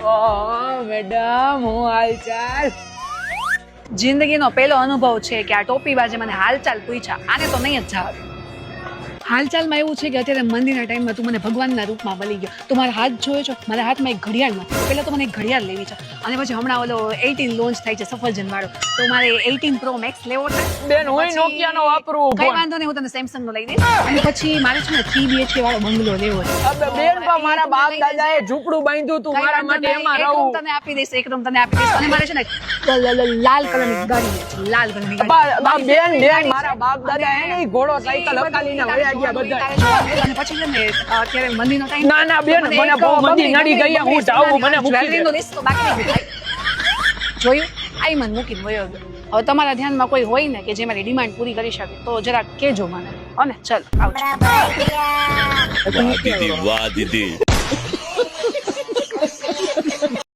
Madam હું હાલચાલ. જિંદગીનો પહેલો અનુભવ છે કે આ ટોપીબાજે મને હાલચાલ પૂછ્યા. આને તો નહીં જ જવા દે. હાલચાલમાં એવું છે કે અત્યારે મંદિરના ટાઈમમાં તું મને ભગવાનના રૂપમાં મળી ગયો. તું મારા હાથ જોયો છો, મારા હાથમાં એક ઘડિયાળ નથી. પહેલા તો મને એક ઘડિયાળ લેવી છે અને પછી હમણાં ઓલો 18 લોન્ચ થાય છે સફરજન વાળો, તો મારે 18 પ્રો મેક્સ લેવો છે. બેન હું નોકિયા નો વાપરું. કઈ વાંધો નહીં, હું તને સેમસંગ નો લઈ દઈશ. અને પછી મારે છે ને 3 BHK વાળો બંગલો લેવો છે. અબે બેન પણ મારા બાપ દાદાએ ઝૂંપડું બાંધ્યું તું, મારા માટે એમાં એક રૂમ રહું. તને આપી દઈશ, એક રૂમ તને આપી દઈશ. અને મારે છે ને લાલ કલરની ગાડી છે, લાલ કલરની ગાડી. બેન મારા બાપ દાદા એને ઘોડો સાયકલ હકાલીને વયા ગયા બધા. અને પછી છે ને અત્યારે મંદિરનો ટાઈમ. ના ના બેન મને બહુ મંદી નડી ગઈ, હું જાઉં, મને મૂકી દે. જ્વેલરીનો લિસ્ટ તો બાકી છે. જોયું, આઈ મને મૂકીને વયો ગયો. હવે તમારા ધ્યાનમાં કોઈ હોય ને કે જે મારી ડિમાન્ડ પૂરી કરી શકે તો જરા કહેજો મને. અને ચલ આવજો. વાહ દીદી વાહ દીદી.